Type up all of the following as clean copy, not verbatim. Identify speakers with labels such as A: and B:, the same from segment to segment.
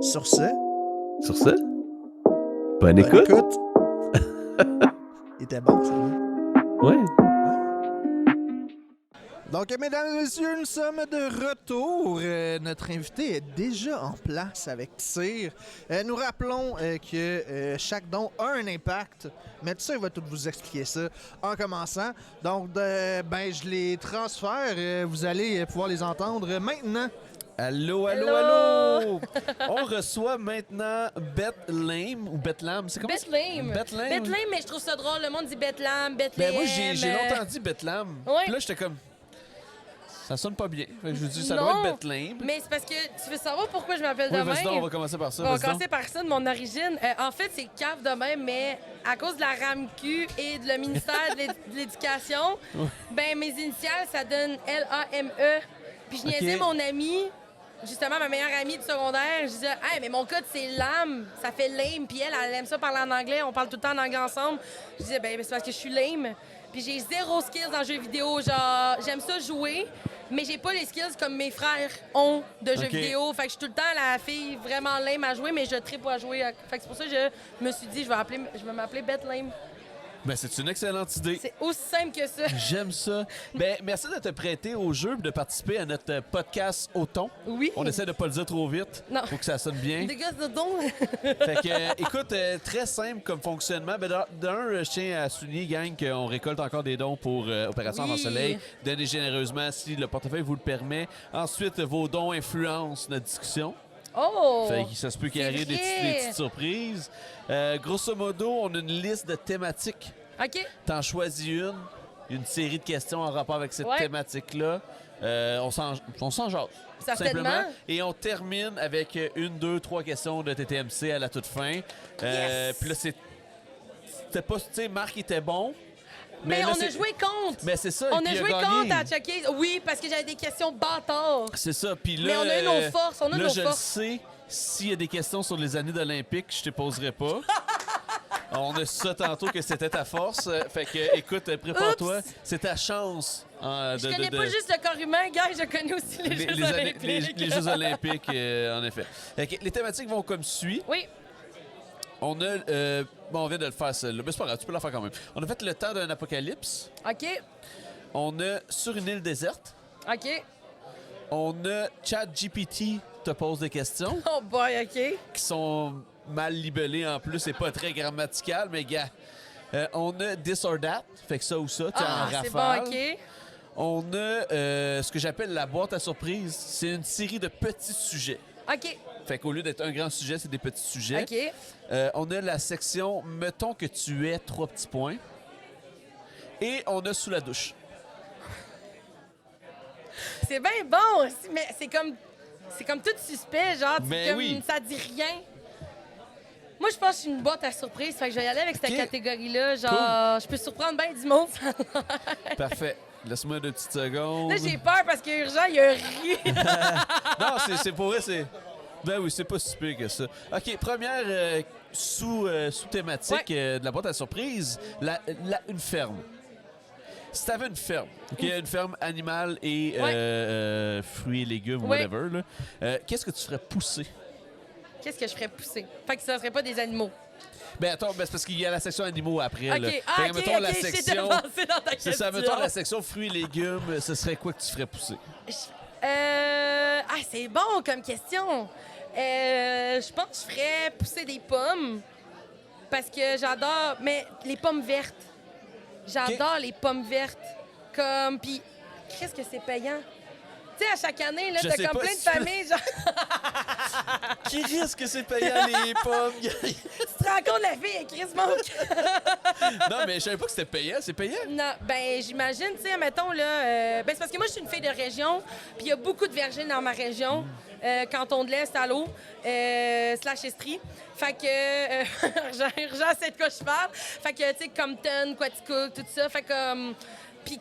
A: Sur ce,
B: Sur ce, bonne
A: bonne
B: écoute.
A: écoute. Il était bon, ça.
B: Ouais.
A: Donc, mesdames et messieurs, nous sommes de retour. Notre invité est déjà en place avec Tir. Nous rappelons que chaque don a un impact, mais Tir va tout vous expliquer ça en commençant. Donc, je les transfère. Vous allez pouvoir les entendre maintenant.
B: Allô, allô,
C: Hello!
B: allô! On reçoit maintenant Bethlehem ou Bethlehem, c'est comment?
C: Bethlehem.
B: Bethlehem.
C: Bethlehem, mais je trouve ça drôle. Le monde dit Bethlehem,
B: Ben
C: Bethlehem.
B: moi, j'ai longtemps dit Bethlehem.
C: Ouais.
B: Puis là, j'étais comme... Ça sonne pas bien. Fait que je me dis, ça
C: Non,
B: doit être Bethlehem.
C: Mais c'est parce que tu veux savoir pourquoi je m'appelle
B: Oui,
C: de
B: vas-y donc, on
C: même?
B: va commencer par ça.
C: On va
B: vas-y donc.
C: commencer par ça de mon origine. En fait, c'est cave de même, mais à cause de la RAMQ et de le ministère de l'Éducation, ben mes initiales, ça donne L-A-M-E. Puis je niaisais
B: Ok.
C: mon amie, justement ma meilleure amie du secondaire. Je disais, hey, mais mon code c'est lame, ça fait lame. Puis elle aime ça parler en anglais, on parle tout le temps en anglais ensemble. Je disais, ben c'est parce que je suis lame. Puis j'ai zéro skills dans le jeu vidéo. Genre, j'aime ça jouer, mais j'ai pas les skills comme mes frères ont de jeux
B: Ok.
C: vidéo. Fait que je suis tout le temps la fille vraiment lame à jouer, mais je tripe à jouer. Fait que c'est pour ça que je me suis dit, je vais m'appeler Bethlehem.
B: Ben, c'est une excellente idée.
C: C'est aussi simple que ça.
B: J'aime ça. Ben, merci de te prêter au jeu et de participer à notre podcast Auton.
C: Oui.
B: On essaie de pas le dire trop vite.
C: Non.
B: Faut que ça sonne bien.
C: Des gosses de don.
B: Fait que, écoute, très simple comme fonctionnement. Ben, d'un, je tiens à souligner, gang, qu'on récolte encore des dons pour Opération
C: Oui.
B: Enfant Soleil. Donnez généreusement si le portefeuille vous le permet. Ensuite, vos dons influencent notre discussion.
C: Oh!
B: Fait que ça se peut qu'il
C: c'est
B: arrive des
C: vrai.
B: petites surprises. Grosso modo, on a une liste de thématiques.
C: OK.
B: T'en choisis une série de questions en rapport avec cette
C: Ouais.
B: thématique-là. On s'en jase.
C: Certainement.
B: Simplement. Et on termine avec une, deux, trois questions de TTMC à la toute fin.
C: Yes.
B: Puis là, c'était pas... Tu sais, Marc était bon.
C: Mais
B: là,
C: on a
B: c'est-
C: joué contre.
B: Mais c'est ça.
C: On
B: puis
C: a
B: il
C: joué
B: gagné.
C: contre à checker. Oui, parce que j'avais des questions bâtards.
B: C'est ça. Puis là,
C: Mais on a eu nos forces, on a
B: là,
C: nos
B: je
C: forces.
B: le sais. S'il y a des questions sur les années olympiques, je te poserai pas. On a su ça tantôt que c'était ta force. Fait que, écoute, prépare-toi.
C: Oups.
B: C'est ta chance.
C: Je connais pas juste le corps humain, gars, je connais aussi les, Jeux olympiques.
B: les Jeux olympiques, en effet. Fait que les thématiques vont comme suit.
C: Oui.
B: On a... bon, on vient de le faire, celle-là. Mais c'est pas grave, tu peux la faire quand même. On a fait le temps d'un apocalypse.
C: OK.
B: On a sur une île déserte.
C: OK.
B: On a ChatGPT te pose des questions
C: Oh boy, OK.
B: qui sont mal libellées en plus et pas très grammaticales, mais gars. On a This or That, fait que ça ou ça, tu en
C: Ah,
B: rafale.
C: c'est bon, OK.
B: On a ce que j'appelle la boîte à surprise. C'est une série de petits sujets.
C: OK.
B: Fait qu'au lieu d'être un grand sujet, c'est des petits sujets.
C: OK.
B: On a la section Mettons que tu es 3 petits points. Et on a Sous la douche.
C: C'est bien bon, mais c'est comme tout suspect, genre,
B: Mais
C: comme,
B: oui.
C: ça dit rien. Moi, je pense que je suis une boîte à surprise, fait que je vais y aller avec cette
B: OK.
C: catégorie-là. Genre, je peux surprendre bien du monde.
B: Parfait. Laisse-moi 2 petites secondes.
C: Là, j'ai peur parce qu'il y a urgent, il y a un riz.
B: Non, c'est pour vrai, c'est... Ben oui, c'est pas si pire que ça. OK, première sous-thématique
C: Ouais.
B: de la boîte à surprise, une ferme. Si t'avais une ferme, OK, une ferme animale et fruits et légumes,
C: Ouais.
B: whatever, là, qu'est-ce que tu ferais pousser?
C: Qu'est-ce que je ferais pousser? Fait que ça serait pas des animaux.
B: Ben attends, ben, c'est parce qu'il y a la section animaux après. Là.
C: OK.
B: Fait
C: Ah,
B: que,
C: OK,
B: mettons, la
C: OK, j'étais
B: section...
C: avancée dans ta
B: C'est
C: question.
B: ça, mettons la section fruits et légumes, ce serait quoi que tu ferais pousser?
C: Ah, c'est bon comme question. Je pense que je ferais pousser des pommes parce que j'adore, mais les pommes vertes. J'adore les pommes vertes. Comme, puis, qu'est-ce que c'est payant? Tu sais, à chaque année, là,
B: Je
C: t'as
B: sais
C: comme
B: pas
C: plein
B: si
C: de familles, genre,
B: Qui risque que c'est payant les pommes?
C: tu te rends compte, la fille, elle Chris Monk.
B: Non, mais je savais pas que c'était payant. C'est payant?
C: Non, ben j'imagine, tu sais, mettons, là, ben c'est parce que moi, je suis une fille de région, puis il y a beaucoup de vergers dans ma région, canton de l'Est, à l'eau, / Estrie. Fait que, urgent, c'est de quoi je parle. Fait que, tu sais, Compton, Quaticook, tout ça, fait que, puis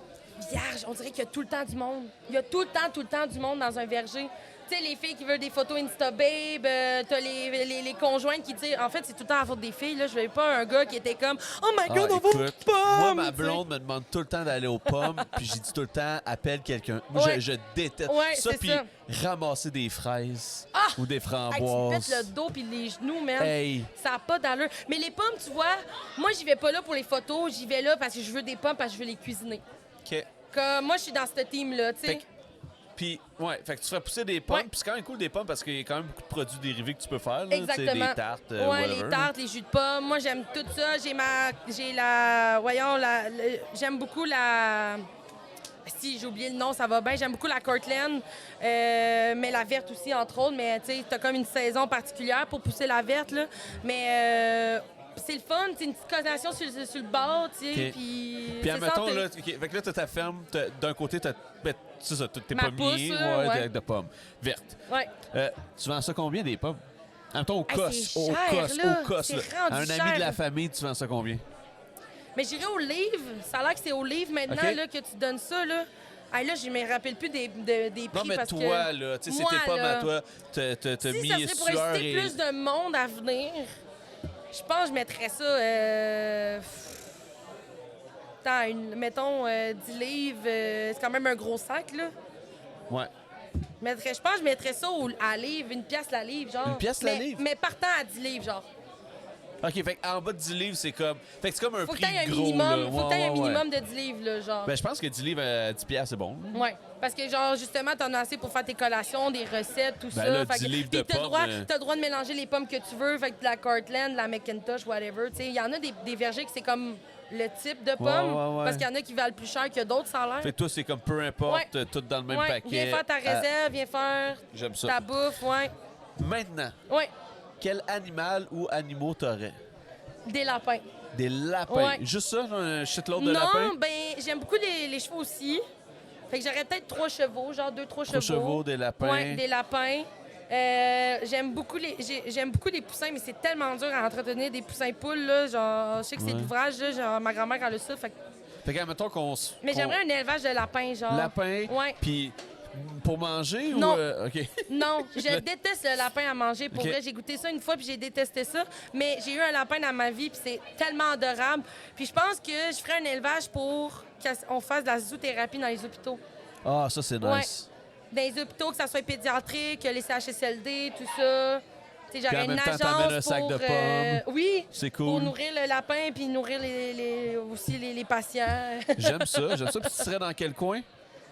C: vierge, on dirait qu'il y a tout le temps du monde. Il y a tout le temps du monde dans un verger. Tu sais, les filles qui veulent des photos Insta Babe, t'as les conjointes qui disent. En fait, c'est tout le temps la faute des filles. Là. Je veux pas un gars qui était comme Oh my god, on va aux
B: écoute,
C: pommes!
B: moi, ma
C: tu sais.
B: blonde me demande tout le temps d'aller aux pommes, puis j'ai dit tout le temps, appelle quelqu'un. Moi,
C: Ouais.
B: je déteste
C: Ouais,
B: ça,
C: c'est
B: puis
C: ça.
B: ramasser des fraises ou des
C: Hey, tu
B: framboises.
C: te pètes le dos puis les genoux, man.
B: Hey.
C: Ça n'a pas d'allure. Mais les pommes, tu vois, moi, j'y vais pas là pour les photos. J'y vais là parce que je veux des pommes, parce que je veux les cuisiner.
B: OK.
C: Comme moi, je suis dans ce team-là, tu
B: Fait
C: sais.
B: que- Puis, ouais, fait que tu ferais pousser des pommes,
C: Ouais.
B: puis c'est quand même cool des pommes parce qu'il y a quand même beaucoup de produits dérivés que tu peux faire. Là, tu sais,
C: Exactement.
B: des tartes,
C: ouais,
B: whatever,
C: les
B: là.
C: tartes, les jus de pommes. Moi, j'aime tout ça. J'aime beaucoup la. Si j'ai oublié le nom, ça va bien. J'aime beaucoup la Cortland, mais la verte aussi, entre autres. Mais tu sais, t'as comme une saison particulière pour pousser la verte, là. Mais c'est le fun, c'est une petite collation sur le bord, tu sais.
B: OK.
C: Puis,
B: Puis,
C: c'est
B: admettons,
C: ça,
B: là, OK, fait que là, t'as ta ferme, d'un côté, ben, c'est ça, t'es
C: Ma
B: pommiers,
C: pousse, là, ouais.
B: de pommes vertes.
C: Ouais.
B: Tu vends ça combien, des pommes? Admettons, au
C: Hey,
B: cosse,
C: c'est
B: au
C: cher,
B: cosse,
C: là.
B: au cosse.
C: C'est
B: là.
C: rendu
B: À un ami
C: cher.
B: de la famille, tu vends ça combien?
C: Mais j'irai au livre. Ça a l'air que c'est au livre maintenant
B: OK.
C: là, que tu donnes ça, là. Hey, là, je me rappelle plus des prix
B: Non, mais
C: parce
B: toi,
C: que...
B: là, tu sais, c'est
C: Moi,
B: tes pommes
C: là,
B: à toi, t'as
C: Si
B: mis
C: ça serait pour
B: sueur
C: inciter
B: et...
C: plus de monde à venir, je pense que je mettrais ça... mettons, 10 livres, c'est quand même un gros sac, là.
B: Ouais.
C: Je pense que je mettrais ça à livre, une pièce la livre, genre.
B: Une pièce la livre?
C: Mais partant à 10 livres, genre.
B: OK, fait en bas de 10 livres, c'est comme... Fait que c'est comme un
C: Faut que
B: prix
C: t'aies un
B: gros,
C: minimum,
B: là.
C: faut que t'aies un
B: Ouais, ouais, ouais.
C: minimum de 10 livres, là, genre.
B: Ben, je pense que 10 livres à 10 piastres, c'est bon.
C: Ouais, parce que genre justement t'en as assez pour faire tes collations, des recettes, tout ça.
B: là,
C: Fait
B: 10
C: que-
B: livres
C: puis
B: de
C: t'as
B: pommes,
C: droit, t'as le droit de mélanger les pommes que tu veux, fait que de la Cortland, de la McIntosh, whatever. Tu sais, il y en a des vergers que c'est comme le type de pommes,
B: ouais, ouais.
C: parce qu'il y en a qui valent plus cher que d'autres, ça a l'air.
B: Fait que toi, c'est comme peu importe, tout dans le même
C: Ouais,
B: paquet.
C: viens faire ta réserve, viens faire
B: J'aime ça.
C: ta bouffe, ouais.
B: Maintenant,
C: Ouais,
B: quel animal ou animaux t'aurais?
C: des lapins.
B: Des lapins.
C: Ouais.
B: Juste ça, genre un shitload de
C: Non,
B: lapins?
C: ben j'aime beaucoup les chevaux aussi. Fait que j'aurais peut-être 3 chevaux, genre 2-3 chevaux.
B: 3 chevaux, des lapins.
C: Ouais, des lapins. J'aime beaucoup les poussins, mais c'est tellement dur à entretenir des poussins poules, là. Genre, je sais que c'est
B: Ouais.
C: l'ouvrage, là. Genre, ma grand-mère, elle a ça. Fait que-
B: Fait que, mettons qu'on s-
C: Mais
B: qu'on-
C: j'aimerais un élevage de lapins, genre.
B: Lapin,
C: Ouais.
B: puis pour manger
C: Non.
B: ou... OK.
C: Non, je déteste le lapin à manger. Pour
B: OK.
C: vrai, j'ai goûté ça une fois, puis j'ai détesté ça. Mais j'ai eu un lapin dans ma vie, puis c'est tellement adorable. Puis je pense que je ferais un élevage pour qu'on fasse de la zoothérapie dans les hôpitaux.
B: Ah, ça, c'est
C: Ouais.
B: nice.
C: Dans les hôpitaux, que ça soit pédiatrique, les CHSLD, tout ça. Tu sais,
B: Puis en
C: j'aurais une
B: même temps, t'emmènes un
C: agence
B: sac
C: pour...
B: de pommes.
C: oui,
B: C'est
C: pour
B: cool.
C: nourrir le lapin puis nourrir aussi les patients.
B: J'aime ça, j'aime ça. Puis tu serais dans quel coin?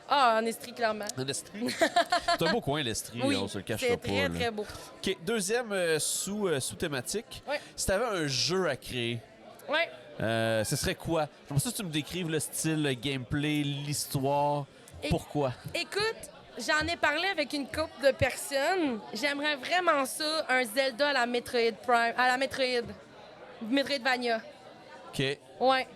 C: Ah, en Estrie, clairement.
B: En Estrie? C'est un beau coin, l'Estrie,
C: Oui,
B: on se le cache
C: c'est
B: pas.
C: très,
B: là.
C: très beau.
B: OK, deuxième sous-thématique.
C: Ouais.
B: Si t'avais un jeu à créer,
C: Ouais.
B: ce serait quoi? J'aimerais ça que tu me décrives le style, le gameplay, l'histoire.
C: Et-
B: Pourquoi?
C: Écoute, j'en ai parlé avec une couple de personnes. J'aimerais vraiment ça, un Zelda à la Metroid Prime, à la Metroidvania.
B: OK.
C: Ouais.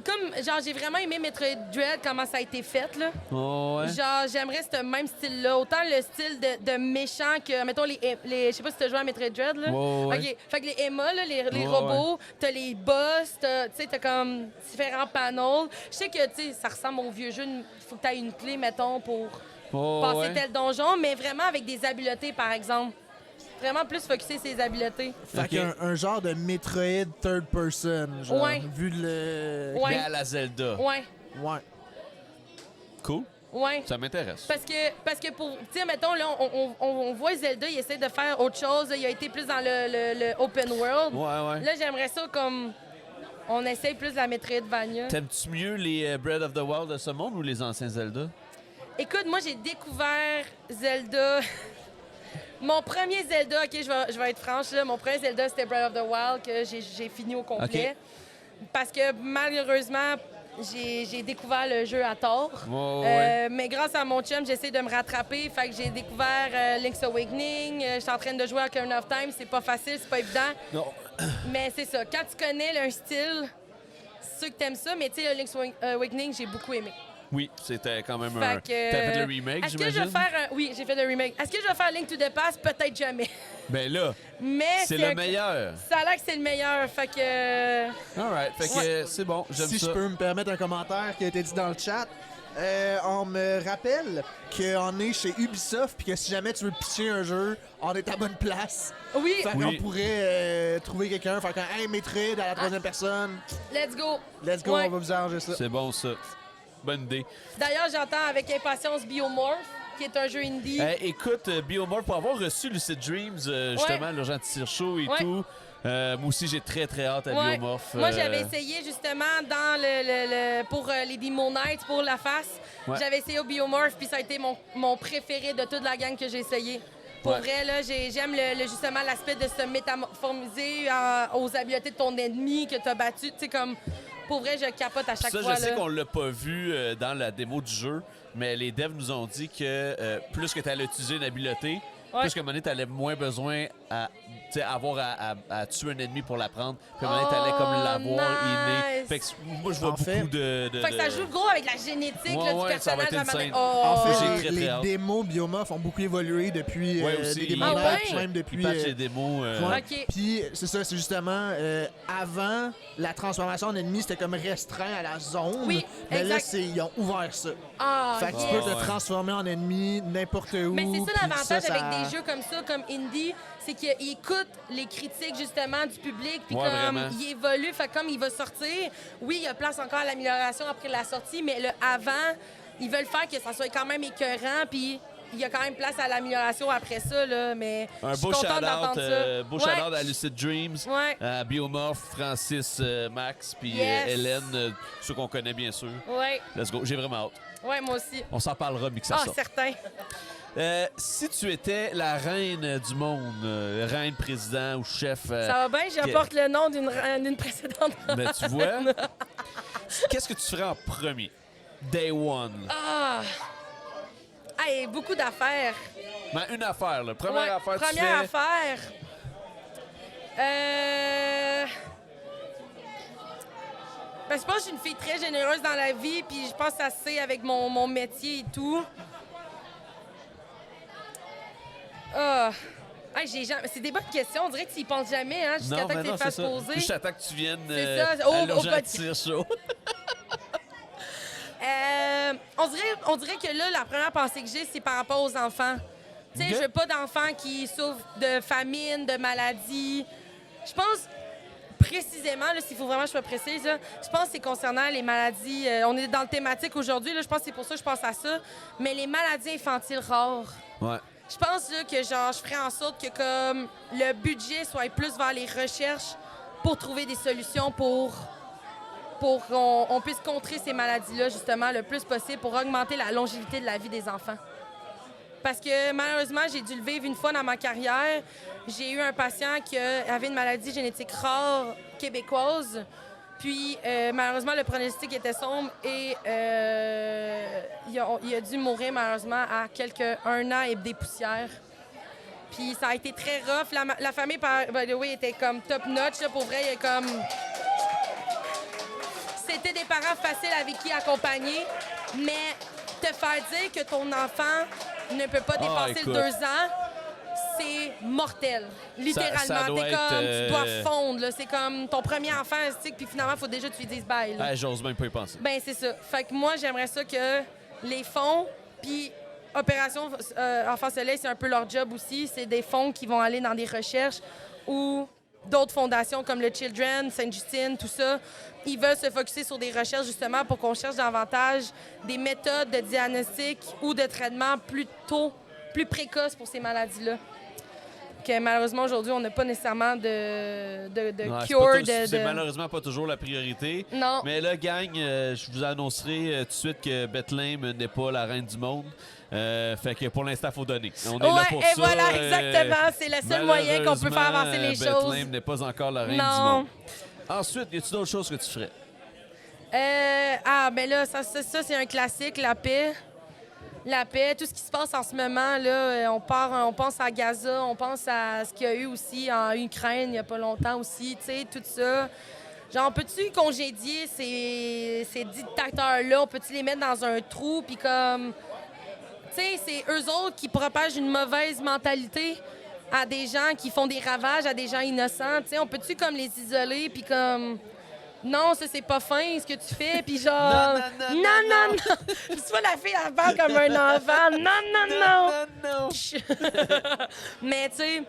C: Comme, genre, j'ai vraiment aimé Metroid Dread, comment ça a été fait, là.
B: Oh, ouais.
C: Genre, j'aimerais ce même style-là. Autant le style de méchant que, mettons, je sais pas si tu as joué à Metroid Dread, là.
B: Ouais.
C: OK. Fait que les Emma, là, les
B: Ouais,
C: robots, t'as les boss, tu sais, t'as comme différents panels. Je sais que, tu sais, ça ressemble au vieux jeu. Il faut que t'aies une clé, mettons, pour
B: Oh,
C: passer
B: ouais.
C: tel donjon, mais vraiment avec des habiletés, par exemple. Vraiment plus focusser ses habiletés.
A: Fait
B: Ok.
A: qu'un genre de Metroid third person, genre,
C: Ouais.
A: vu le...
C: Ouais.
B: Mais à la Zelda.
C: Ouais,
A: Ouais.
B: Cool.
C: ouais.
B: Ça m'intéresse.
C: Parce que pour, tu sais, mettons, là, on voit Zelda, il essaie de faire autre chose. Il a été plus dans le open world.
B: Ouais, ouais.
C: Là, j'aimerais ça comme. On essaye plus la Metroidvania.
B: T'aimes-tu mieux les Breath of the Wild de ce monde ou les anciens Zelda?
C: Écoute, moi, j'ai découvert Zelda. Mon premier Zelda, OK, je vais être franche, là, mon premier Zelda, c'était Breath of the Wild, que j'ai fini au complet. Parce que malheureusement, j'ai découvert le jeu à tort.
B: Ouais, ouais.
C: Mais grâce à mon chum, j'essaie de me rattraper. Fait que j'ai découvert Link's Awakening. Je suis en train de jouer à Ocarina of Time. C'est pas facile, c'est pas évident.
B: Non.
C: Mais c'est ça. Quand tu connais un style, c'est sûr que t'aimes ça. Mais tu sais, le Link's Awakening, j'ai beaucoup aimé.
B: Oui, c'était quand même
C: Fait
B: un...
C: que,
B: T'as fait le remake,
C: est-ce que je
B: j'imagine?
C: vais faire oui, j'ai fait le remake. Est-ce que je vais faire Link to the Past? Peut-être jamais.
B: Ben là,
C: Mais
B: c'est le
C: un-
B: meilleur.
C: Ça a l'air que c'est le meilleur. Fait que.
B: All right. Fait que
C: Ouais.
B: c'est bon, j'aime
A: Si
B: ça.
A: je peux me permettre un commentaire qui a été dit dans le chat, On me rappelle qu'on est chez Ubisoft puis que si jamais tu veux pitcher un jeu, on est à bonne place.
C: Oui,
A: Fait qu'on pourrait trouver quelqu'un, faire comme « Hey, Metroid à la troisième personne.
C: let's go.
A: Let's go,
C: Ouais.
A: on va vous arranger ça. »
B: C'est bon, ça. Bonne idée.
C: D'ailleurs, j'entends avec impatience Biomorph, qui est un jeu indie.
B: Écoute, Biomorph, pour avoir reçu Lucid Dreams, justement, le genre de tire chaud et
C: Ouais.
B: tout, moi aussi, j'ai très, très hâte à
C: Ouais.
B: Biomorph.
C: Moi, j'avais essayé justement dans pour les Demo Nights, pour la face.
B: Ouais.
C: J'avais essayé au Biomorph, puis ça a été mon préféré de toute la gang que j'ai essayé. Pour
B: Ouais.
C: vrai, là, j'aime justement l'aspect de se métamorphoser aux habiletés de ton ennemi que tu as battu. Tu sais, comme, pour vrai, je capote à chaque
B: Ça,
C: fois.
B: je sais
C: là.
B: qu'on l'a pas vu dans la démo du jeu, mais les devs nous ont dit que plus que tu allais utiliser une habileté, plus qu'à un moment donné, tu allais moins besoin à tuer un ennemi pour la prendre. Puis à un moment donné, tu allais comme l'avoir inné.
C: nice.
B: Fait que moi, je vois
A: En fait-
B: beaucoup de.
C: Fait que ça joue gros avec la génétique là, du
B: Ouais, ça va
C: personnage.
B: être
C: à un moment donné.
B: insane.
C: Oh.
A: En fait,
B: j'ai très,
A: les
B: très hâte.
A: démos Biomorph ont beaucoup évolué depuis
B: Ouais, aussi.
A: les
B: Ils
A: démos
C: Ah
A: Night,
C: ouais?
A: même depuis...
B: patchent les démos.
A: Ouais.
C: Ok.
A: Puis c'est ça, c'est justement avant la transformation en ennemi, c'était comme restreint à la zone.
C: Oui,
A: mais là,
C: exact.
A: ils ont ouvert ça.
C: Ah,
A: Fait que tu
C: yes.
A: peux te
B: ouais.
A: transformer en ennemi n'importe où.
C: Mais c'est ça
A: puis
C: l'avantage
A: ça-
C: avec des jeux comme ça, comme Indie, c'est qu'il écoute les critiques justement du public, puis
B: Ouais,
C: comme
B: vraiment.
C: il évolue, fait comme il va sortir, oui, il y a place encore à l'amélioration après la sortie, mais le avant, ils veulent faire que ça soit quand même écœurant, puis il y a quand même place à l'amélioration après ça, là, mais
B: Un
C: je suis
B: beau
C: contente d'entendre ça.
B: beau
C: Ouais.
B: shout-out à Lucid Dreams,
C: Ouais.
B: à Biomorph, Francis, Max, puis
C: Yes.
B: Hélène, ceux qu'on connaît bien sûr.
C: Ouais,
B: Let's go, j'ai vraiment hâte.
C: ouais, moi aussi.
B: On s'en parlera, mais que ça
C: Ah,
B: sorte.
C: certain.
B: Si tu étais la reine du monde, reine, président ou chef,
C: Ça va bien, j'apporte le nom d'une précédente.
B: ben, tu vois, qu'est-ce que tu ferais en premier? Day one.
C: Ah! Hey, beaucoup d'affaires.
B: Ben, une affaire, là. Première
C: Ouais,
B: affaire, tu
C: première
B: fais...
C: affaire. Ben, je pense que je suis une fille très généreuse dans la vie, puis je pense assez avec mon métier et tout. Ah! Hey, c'est des bonnes questions. On dirait que tu y penses jamais, hein, jusqu'à temps que tu les
B: c'est
C: fasses
B: ça.
C: poser.
B: Juste attends que tu viennes
C: C'est ça,
B: à
C: au
B: l'urgence
C: podcast.
B: tire chaud.
C: On dirait que là, la première pensée que j'ai, c'est par rapport aux enfants. Tu sais,
B: Ok.
C: je veux pas d'enfants qui souffrent de famine, de maladie. Je pense, précisément, là, s'il faut vraiment que je sois précise, là, je pense que c'est concernant les maladies. On est dans le thématique aujourd'hui, là, je pense que c'est pour ça que je pense à ça. Mais les maladies infantiles rares.
B: Ouais.
C: Je pense là, que genre, je ferais en sorte que comme le budget soit plus vers les recherches pour trouver des solutions pour qu'on puisse contrer ces maladies-là, justement, le plus possible pour augmenter la longévité de la vie des enfants. Parce que malheureusement, j'ai dû le vivre une fois dans ma carrière. J'ai eu un patient qui avait une maladie génétique rare québécoise. Puis, malheureusement, le pronostic était sombre et il a dû mourir, malheureusement, à un an et des poussières. Puis, ça a été très rough. La famille, by the way, était comme top-notch. Là, pour vrai, il y a comme... C'était des parents faciles avec qui accompagner, mais te faire dire que ton enfant ne peut pas dépasser
B: écoute.
C: le 2 ans, c'est mortel. Littéralement.
B: Ça doit
C: T'es
B: être,
C: comme, tu dois fondre. là. C'est comme ton premier enfant, puis finalement, il faut déjà que tu lui dises bye. là.
B: Ah, j'ose même pas y penser.
C: Ben, c'est ça. Fait que moi, j'aimerais ça que les fonds, puis Opération Enfant Soleil, c'est un peu leur job aussi. C'est des fonds qui vont aller dans des recherches ou d'autres fondations comme le Children, Sainte-Justine, tout ça. Ils veulent se focusser sur des recherches justement pour qu'on cherche davantage des méthodes de diagnostic ou de traitement plus tôt, plus précoces pour ces maladies-là. Que malheureusement, aujourd'hui, on n'a pas nécessairement de
B: Ouais,
C: cure.
B: c'est malheureusement pas toujours la priorité.
C: Non.
B: Mais là, gang, je vous annoncerai tout de suite que Bethlehem n'est pas la reine du monde. Fait que pour l'instant, il faut donner. On est là pour
C: et
B: ça.
C: voilà, exactement. C'est le seul moyen qu'on peut faire avancer les choses.
B: Bethlehem n'est pas encore la reine du
C: Non.
B: monde. Ensuite, y a-t-il d'autres choses que tu ferais?
C: Ben là, ça c'est un classique, la paix. La paix, tout ce qui se passe en ce moment, là, on pense à Gaza, on pense à ce qu'il y a eu aussi en Ukraine il n'y a pas longtemps aussi, tu sais, tout ça. Genre, peux-tu congédier ces dictateurs-là? On peut-tu les mettre dans un trou? Puis comme, tu sais, c'est eux autres qui propagent une mauvaise mentalité à des gens qui font des ravages, à des gens innocents. Tu sais, on peut-tu comme les isoler? Puis comme, non, ça, c'est pas fin, ce que tu fais. Puis genre,
B: Non.
C: non. Puis tu vois la fille, elle parle comme un enfant. Non. Mais tu sais,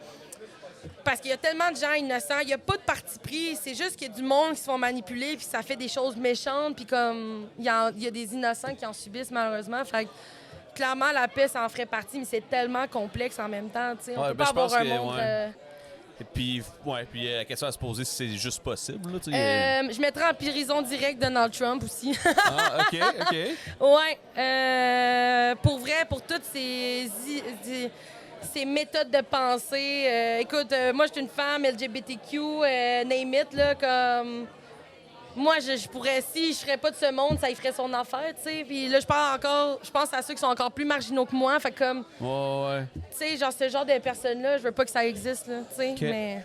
C: parce qu'il y a tellement de gens innocents, il n'y a pas de parti pris. C'est juste qu'il y a du monde qui se font manipuler, puis ça fait des choses méchantes, puis comme il y a des innocents qui en subissent malheureusement. Fait que, clairement, la paix, ça en ferait partie, mais c'est tellement complexe en même temps. Tu sais, on peut pas avoir un monde.
B: Et puis, la question à se poser, si c'est juste possible. Là,
C: je mettrais en prison directe Donald Trump aussi.
B: Ah, OK.
C: Ouais. Pour vrai, pour toutes ces méthodes de pensée. Écoute, moi, je suis une femme LGBTQ, name it, là, comme... Moi, je pourrais, si je serais pas de ce monde, ça y ferait son affaire, tu sais. Puis là, je pense à ceux qui sont encore plus marginaux que moi. Fait comme...
B: Ouais.
C: Tu sais, genre, ce genre de personnes-là, je veux pas que ça existe, là, tu sais.
B: OK.
C: Mais...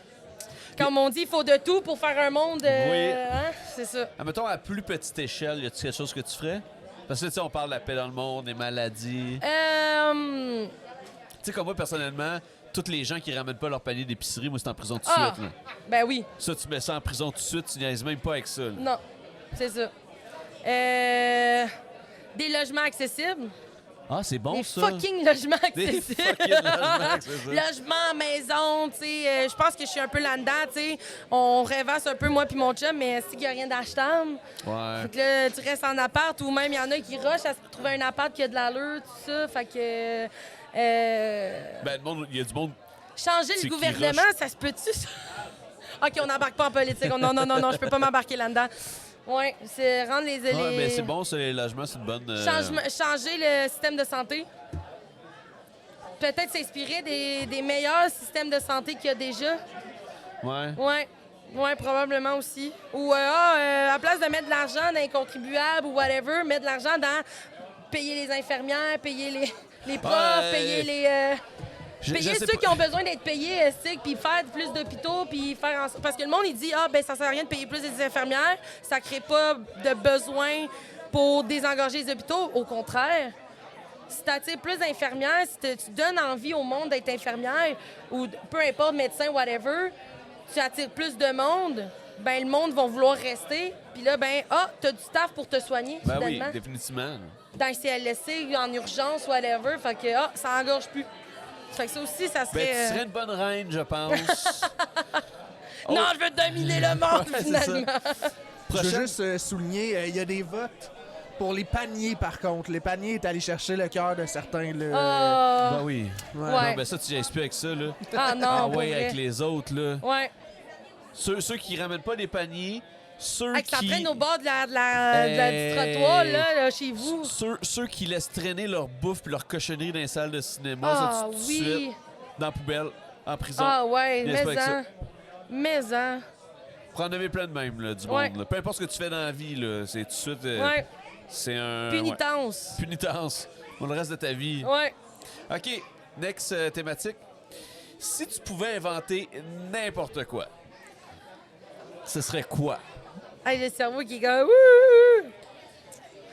C: Comme on dit, il faut de tout pour faire un monde...
B: Oui.
C: Hein? C'est ça.
B: Mettons, à plus petite échelle, y a-t-il quelque chose que tu ferais? Parce que, tu sais, on parle de la paix dans le monde, des maladies. Tu sais, comme moi, personnellement, tous les gens qui ramènent pas leur panier d'épicerie, moi, c'est en prison tout de suite. Là.
C: Ben oui.
B: Ça, tu mets ça en prison tout de suite, tu niaises même pas avec ça. Là.
C: Non, c'est ça. Des logements accessibles.
B: Ah, c'est bon,
C: Des
B: ça.
C: fucking logements
B: Des
C: accessibles.
B: fucking logements accessibles.
C: Logement, maison, tu sais. Je pense que je suis un peu là-dedans, tu sais. On rêvasse un peu, moi puis mon chum, mais c'est qu'il n'y a rien d'achetable.
B: Ouais.
C: Fait que là, tu restes en appart ou même il y en a qui rushent à se trouver un appart qui a de l'allure, tout ça. Fait que...
B: Ben, il y a du monde.
C: Changer
B: C'est
C: le
B: qui
C: gouvernement,
B: rush.
C: ça se peut-tu, ça? OK, on n'embarque pas en politique. Non, je peux pas m'embarquer là-dedans. Oui, c'est rendre les...
B: Ouais, mais c'est bon, ça, les logements, c'est une bonne.
C: Changer le système de santé. Peut-être s'inspirer des meilleurs systèmes de santé qu'il y a déjà.
B: Ouais.
C: Oui, probablement aussi. Ou à place de mettre de l'argent dans les contribuables ou whatever, mettre de l'argent dans payer les infirmières, payer les profs, payer les... Payer ceux qui ont besoin d'être payés, puis faire plus d'hôpitaux, puis faire parce que le monde, il dit « Ah, ben ça sert à rien de payer plus des infirmières, ça crée pas de besoin pour désengorger les hôpitaux. » Au contraire, si tu attires plus d'infirmières, si tu donnes envie au monde d'être infirmière, ou peu importe, médecin, whatever, tu attires plus de monde, ben le monde va vouloir rester, puis là, ben t'as du staff pour te soigner,
B: Ben oui,
C: soudainement.
B: définitivement.
C: Dans les CLSC, en urgence, whatever, fait que ça engorge plus. Fait que ça aussi, ça serait...
B: Ben, tu serais une bonne reine, je pense.
C: Non, je veux dominer le monde,
B: Ouais, c'est
C: finalement.
A: Je veux juste souligner, il y a des votes pour les paniers, par contre. Les paniers est allé chercher le cœur de certains. Là.
C: Ah,
B: Ben oui.
A: Ouais.
B: Non, ben ça, tu viens plus avec ça, là.
C: ah non,
B: Ah
C: pour
B: ouais,
C: vrai.
B: avec les autres, là.
C: Ouais.
B: Ceux qui ramènent pas des paniers, ceux
C: Avec ça
B: qui...
C: traîne au bord du trottoir, là, chez vous.
B: Ceux qui laissent traîner leur bouffe puis leur cochonnerie dans les salles de cinéma,
C: Ah
B: ça, tout de
C: oui.
B: suite, dans la poubelle, en prison.
C: Ah ouais,
B: Laisse pas avec ça.
C: mais-en.
B: Pour en nommer plein de même, là, du
C: Ouais.
B: monde. Là. Peu importe ce que tu fais dans la vie, là, c'est tout de suite...
C: Ouais,
B: C'est un...
C: pénitence.
B: ouais, Punitence pour le reste de ta vie.
C: Ouais.
B: OK, next thématique. Si tu pouvais inventer n'importe quoi, ce serait quoi?
C: Hey, le cerveau qui est comme... Wouh!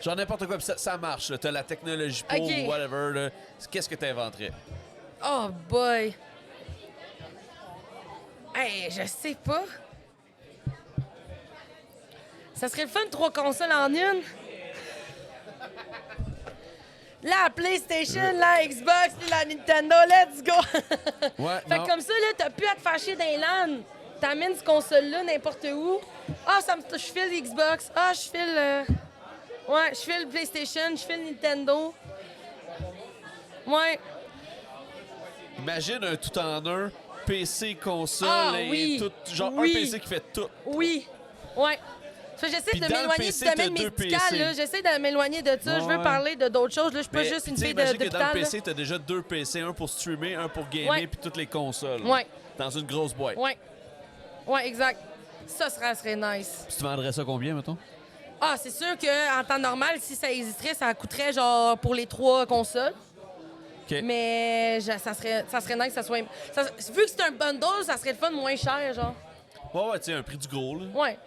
B: Genre n'importe quoi, puis ça marche. là. T'as la technologie pour
C: OK.
B: whatever. Là. Qu'est-ce que t'inventerais?
C: Oh boy. Hey, je sais pas. Ça serait le fun, 3 consoles en une. La PlayStation, la Xbox, puis la Nintendo, let's go!
B: Ouais,
C: Fait
B: non.
C: que comme ça, là, t'as plus à te fâcher dans les LAN. T'amènes ce console-là n'importe où. Ah, je file l'Xbox. Ah, je file... Ouais, je file PlayStation, je file Nintendo. Ouais.
B: Imagine un tout en un, PC, console,
C: Ah,
B: et
C: oui.
B: tout. Genre
C: Oui.
B: un PC qui fait tout.
C: Oui. Ouais. Ça, j'essaie
B: Puis
C: de
B: dans le
C: m'éloigner
B: PC,
C: du domaine
B: t'as deux
C: médical.
B: PC.
C: Là. J'essaie de m'éloigner de ça. Je veux
B: Ouais.
C: parler de d'autres choses. Là. Je suis pas
B: Mais,
C: juste
B: puis
C: une
B: tu sais,
C: fille
B: imagine que dans le
C: d'hôpital. là.
B: PC, t'as déjà 2 PC, un pour streamer, un pour gamer,
C: Ouais.
B: puis toutes les consoles.
C: Ouais.
B: Dans une grosse boîte.
C: Ouais. Ouais, exact. Ça serait nice.
B: Puis tu vendrais ça combien, mettons?
C: Ah, c'est sûr qu'en temps normal, si ça existerait, ça coûterait genre pour les 3 consoles.
B: OK.
C: Mais ça serait nice que ça soit... vu que c'est un bundle, ça serait le fun moins cher, genre.
B: Ouais, tu sais, un prix du gros, là.
C: Ouais.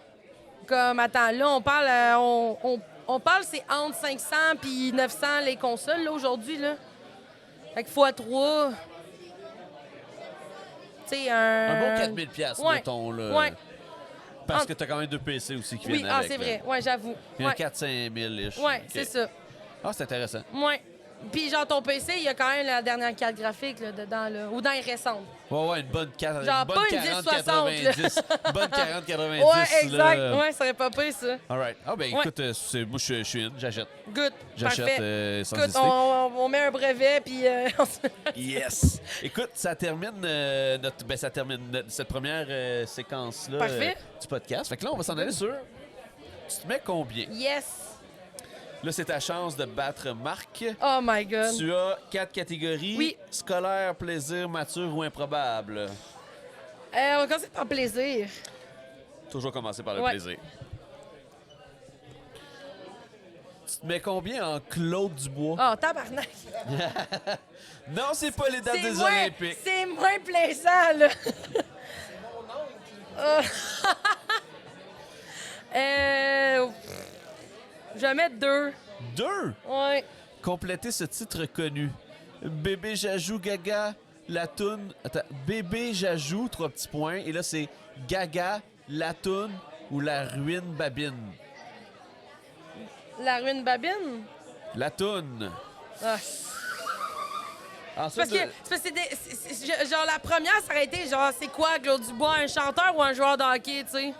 C: Comme, attends, là, on parle... on parle, c'est entre 500 puis 900 les consoles, là, aujourd'hui, là. Fait que fois 3... Tu sais,
B: Un bon 4000$,
C: Ouais.
B: mettons, là.
C: Ouais.
B: Parce que t'as quand même 2 PC aussi qui
C: Oui,
B: viennent avec.
C: c'est
B: là.
C: vrai. Ouais, j'avoue.
B: Il y a un
C: Ouais,
B: 4-5 000-ish.
C: ouais,
B: Ok.
C: c'est ça.
B: Ah, c'est intéressant.
C: Ouais. Puis genre ton PC, il y a quand même la dernière carte graphique là, dedans, là. Ou dans les récentes.
B: Ouais, une bonne 4,
C: Genre
B: une bonne
C: pas une
B: 40-90. Une bonne 40-90.
C: Ouais, exact.
B: là.
C: Ouais, ça serait pas pire, ça.
B: All right. Ah, ben
C: Ouais.
B: écoute, moi, je suis une, j'achète.
C: Good.
B: J'achète
C: Parfait.
B: sans
C: Écoute,
B: hésiter.
C: on met un brevet, puis on se...
B: Yes! Écoute, ça termine, ça termine cette première séquence-là
C: Parfait.
B: du podcast. Fait que là, on va s'en aller sur... Tu te mets combien?
C: Yes!
B: Là, c'est ta chance de battre Marc.
C: Oh my God.
B: Tu as 4 catégories.
C: Oui.
B: Scolaire, plaisir, mature ou improbable.
C: On va commencer par plaisir.
B: Toujours commencer par le
C: Ouais.
B: plaisir. Tu te mets combien en Claude Dubois?
C: Oh, tabarnak.
B: Non, c'est pas les dates des
C: moins-
B: Olympiques.
C: C'est moins plaisant, là. Je vais mettre 2.
B: 2.
C: Ouais.
B: Complétez ce titre connu. Bébé Jajou Gaga, la toune. Attends, Bébé Jajou, 3 petits points. Et là, c'est Gaga, la toune ou la ruine babine.
C: La ruine babine?
B: La toune.
C: Ah.
B: Ensuite,
C: C'est parce que genre la première, ça aurait été genre, c'est quoi, Claude Dubois, un chanteur ou un joueur de hockey, tu sais?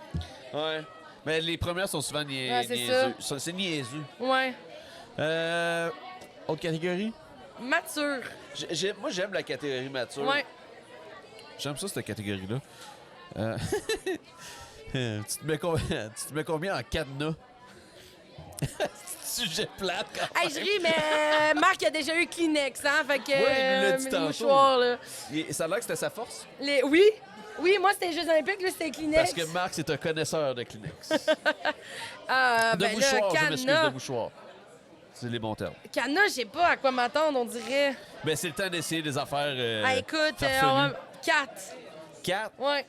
B: ouais. Mais les premières sont souvent
C: Ouais, c'est
B: niaiseux. C'est niaiseux.
C: Ouais.
B: Autre catégorie?
C: Mature.
B: Moi, j'aime la catégorie mature.
C: Ouais.
B: J'aime ça, cette catégorie-là. Tu te mets combien en cadenas? Sujet plate, quand
C: Hey,
B: même.
C: je ris, mais Marc a déjà eu Kleenex, hein? Fait que.
B: Ouais, il l'a dit
C: les
B: tantôt.
C: mouchoirs, là.
B: Ça a l'air que c'était sa force.
C: Oui. Oui, moi, c'était les Jeux Olympiques, lui, c'était Kleenex.
B: Parce que Marc, c'est un connaisseur de Kleenex.
C: Ah,
B: De
C: ben là,
B: mouchoirs, je m'excuse, de
C: Cadenas.
B: mouchoirs. C'est les bons termes.
C: Cadenas, je sais pas à quoi m'attendre, on dirait.
B: Ben, c'est le temps d'essayer des affaires.
C: Ah, écoute,
B: farfelues.
C: 4.
B: 4.
C: Ouais.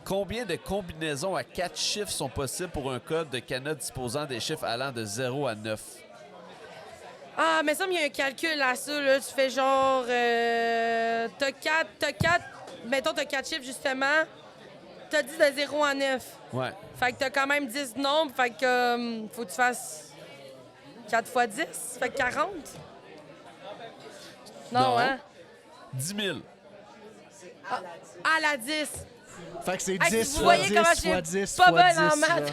B: Combien de combinaisons à 4 chiffres sont possibles pour un code de cadenas disposant des chiffres allant de 0 à 9?
C: Ah, mais ça, il y a un calcul à ça, là. Tu fais genre. T'as 4. Mettons, t'as 4 chiffres, justement. T'as 10 de 0 à 9.
B: Ouais.
C: Fait que t'as quand même 10 nombres. Fait que faut que tu fasses 4 fois 10. Fait que 40. Non,
B: Non.
C: hein?
B: 10 000.
C: À la 10.
A: Fait que c'est
C: Hey,
A: 10
C: si vous
A: fois
C: voyez
A: 10
C: comment je
A: fois
C: suis
A: 10
C: pas
A: fois
C: bonne
A: 10.
C: en
A: là.
C: maths.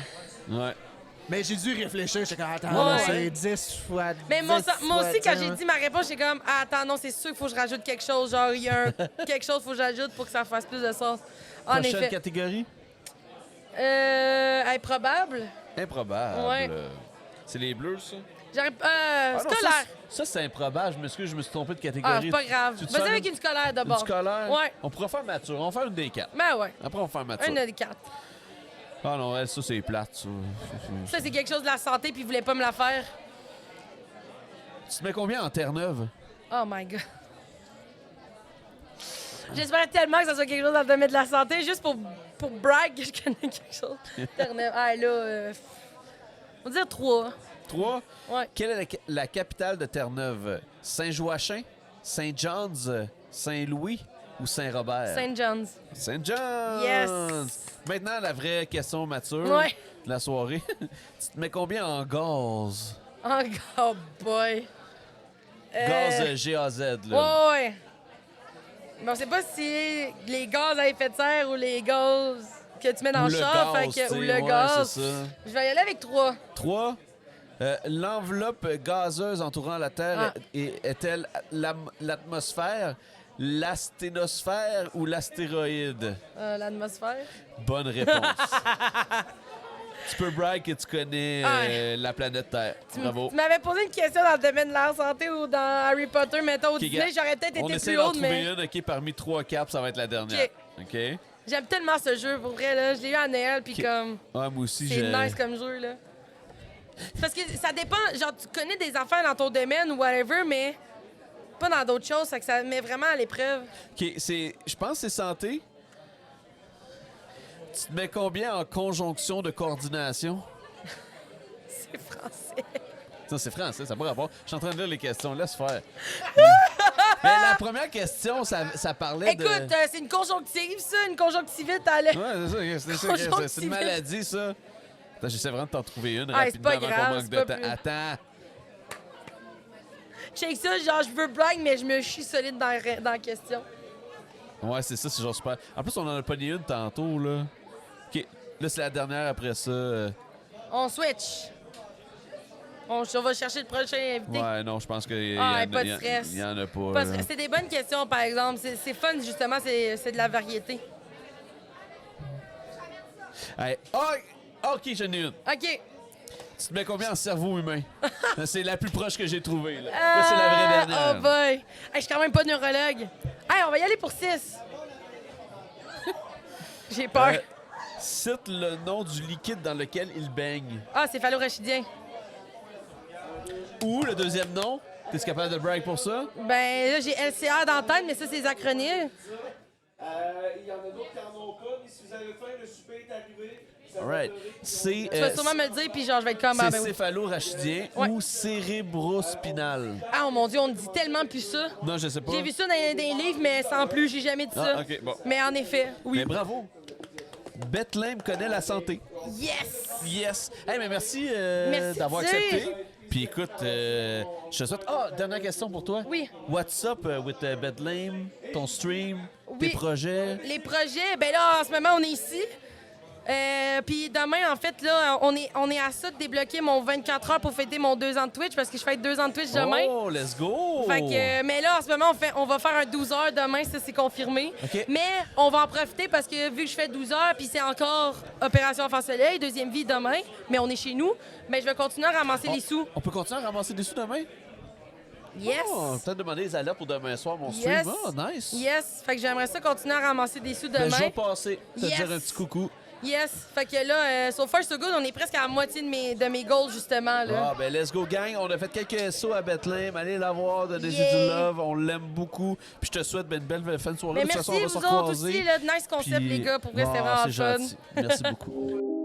B: Ouais.
A: Mais j'ai dû réfléchir. J'étais comme, attends,
C: Ouais.
A: là, c'est 10 fois 10.
C: Mais moi aussi, quand j'ai
A: dit
C: dit ma réponse, j'étais comme, ah, attends, non, c'est sûr qu'il faut que je rajoute quelque chose. Genre, il y a quelque chose qu'il faut que j'ajoute pour que ça fasse plus de sens. En
B: Prochaine
C: effet.
B: catégorie?
C: Improbable.
B: Improbable.
C: Ouais.
B: C'est les bleus, ça?
C: J'arrive.
B: Ah non,
C: Scolaire.
B: Ça, c'est improbable. Je m'excuse, je me suis trompé de
C: Ah,
B: catégorie.
C: c'est pas grave.
B: Tu te
C: Vas-y
B: sens
C: avec une scolaire d'abord.
B: Une scolaire?
C: Ouais.
B: On pourra faire mature. On va faire une des 4.
C: Ben ouais.
B: Après, on va faire mature.
C: Un des 4.
B: Ah non, elle, ça, c'est plate, ça.
C: Ça, c'est quelque chose de la santé, puis il voulait pas me la faire.
B: Tu te mets combien en Terre-Neuve?
C: Oh my God. J'espérais tellement que ça soit quelque chose dans le domaine de la santé, juste pour brag que je connais quelque chose. Terre-Neuve. Ah, là, on va dire 3.
B: 3.
C: Ouais.
B: Quelle est la capitale de Terre-Neuve? Saint-Joachim, Saint-John's, Saint-Louis ou Saint-Robert?
C: Saint John's.
B: Saint John's!
C: Yes!
B: Maintenant, la vraie question mature
C: Ouais.
B: de la soirée. Tu te mets combien en gaz?
C: Oh boy.
B: Gaz GAZ, là.
C: Ouais. Mais on sait pas si les gaz à effet de serre ou les gaz que tu mets dans
B: Ou
C: le
B: le
C: char,
B: gaz,
C: fait que-
B: tu
C: ou
B: sais,
C: le
B: ouais,
C: gaz.
B: c'est ça.
C: Je vais y aller avec 3.
B: 3. L'enveloppe gazeuse entourant la Terre
C: Ah.
B: est-elle l'atmosphère, l'asténosphère ou l'astéroïde?
C: L'atmosphère.
B: Bonne réponse. Tu peux brag que tu connais la planète Terre. Bravo.
C: Tu m'avais posé une question dans le domaine de la santé ou dans Harry Potter, mettons, au
B: Ok,
C: Disney,
B: gars,
C: j'aurais peut-être
B: On
C: été
B: essaie
C: plus
B: d'en
C: haute,
B: trouver
C: mais
B: une, OK, parmi 3 caps, ça va être la dernière. OK?
C: j'aime tellement ce jeu, pour vrai, là. Je l'ai eu à Noël, puis
B: Ok.
C: comme,
B: Ouais, moi aussi,
C: c'est
B: j'ai...
C: nice comme jeu, là. C'est parce que ça dépend, genre, tu connais des affaires dans ton domaine ou whatever, mais pas dans d'autres choses, fait que ça met vraiment à l'épreuve.
B: OK, je pense que c'est santé. Tu te mets combien en conjonction de coordination?
C: C'est français.
B: Ça, c'est français, ça n'a pas rapport. Je suis en train de lire les questions, laisse faire. Mais la première question, ça parlait de...
C: Écoute, c'est une conjonctive, ça, une conjonctivite à l'air.
B: Ouais, c'est ça. C'est une maladie, ça. Attends, j'essaie vraiment de t'en trouver une
C: Ah, c'est
B: rapidement
C: pas
B: avant
C: grave,
B: qu'on manque
C: c'est
B: de
C: pas
B: temps.
C: plus.
B: Attends.
C: Check ça, genre, je veux blague, mais je me chie solide dans la question.
B: Ouais, c'est ça, c'est genre super. En plus, on en a pas une tantôt, là. OK, là, c'est la dernière après ça.
C: On switch. On va chercher le prochain invité.
B: Ouais, non, je pense qu'il
C: pas de stress.
B: y en a pas.
C: Pas
B: là.
C: stress. C'est des bonnes questions, par exemple. C'est fun, justement, c'est de la variété.
B: Hey, OK, j'en ai une.
C: OK.
B: Tu te mets combien en cerveau humain? C'est la plus proche que j'ai trouvée. Là, c'est la vraie dernière.
C: Oh boy. Hey, je suis quand même pas neurologue. Hey, on va y aller pour 6. J'ai peur.
B: Cite le nom du liquide dans lequel il baigne.
C: Ah, c'est phallo-rachidien.
B: Ou le deuxième nom. T'es-tu capable de brag pour ça?
C: Ben là, j'ai LCA dans la tête, mais ça, c'est les acronymes.
D: Il y en a d'autres qui n'en ont pas, mais si vous avez faim, le souper est arrivé.
B: Alright. C'est
C: Tu vas sûrement me le dire, puis genre, je vais être comme... ah, ben oui.
B: céphalo-rachidien
C: Ouais.
B: ou cérébrospinal.
C: Ah, oh mon Dieu, on dit tellement plus ça.
B: Non, je sais pas.
C: J'ai vu ça dans les livres, mais sans plus, j'ai jamais dit ça.
B: Ah, OK, bon.
C: Mais en effet, oui.
B: Mais bravo. Bethlehem connaît la santé.
C: Yes!
B: Yes! Hey, mais merci,
C: Merci,
B: d'avoir
C: Cyr.
B: accepté. Puis écoute, je te souhaite... Ah, dernière question pour toi.
C: Oui.
B: What's up with Bethlehem, ton stream,
C: Oui.
B: tes projets?
C: Les projets, ben là, en ce moment, on est ici. Puis demain, en fait, là, on est à ça de débloquer mon 24 heures pour fêter mon 2 ans de Twitch parce que je fête 2 ans de Twitch demain.
B: Oh, let's go!
C: Fait que, mais là, en ce moment, on va faire un 12 heures demain, ça c'est confirmé.
B: OK.
C: Mais on va en profiter parce que vu que je fais 12 heures, puis c'est encore Opération Enfant Soleil, deuxième vie demain, mais on est chez nous, ben je vais continuer à ramasser les sous.
B: On peut continuer à ramasser des sous demain?
C: Yes!
B: Oh, peut-être demander les alertes pour demain soir, mon stream.
C: Yes!
B: Oh, nice!
C: Yes! Fait que j'aimerais ça continuer à ramasser des sous
B: Ben, je
C: demain.
B: vais passer, te
C: Yes.
B: dire un petit coucou.
C: Yes! Fait que là, so far so good, on est presque à la moitié de mes goals, justement, là.
B: Ah, ben let's go, gang. On a fait quelques sauts à Bethlehem. Allez la voir, donnez-lui
C: Yeah.
B: du love. On l'aime beaucoup. Puis je te souhaite une belle fin de soirée.
C: Mais
B: De toute
C: merci,
B: façon, on va se
C: vous autres
B: recroiser.
C: aussi, là, nice concept,
B: Puis-
C: les gars. Pour vrai,
B: Ah,
C: c'était vraiment
B: c'est
C: le fun.
B: gentil. Merci beaucoup.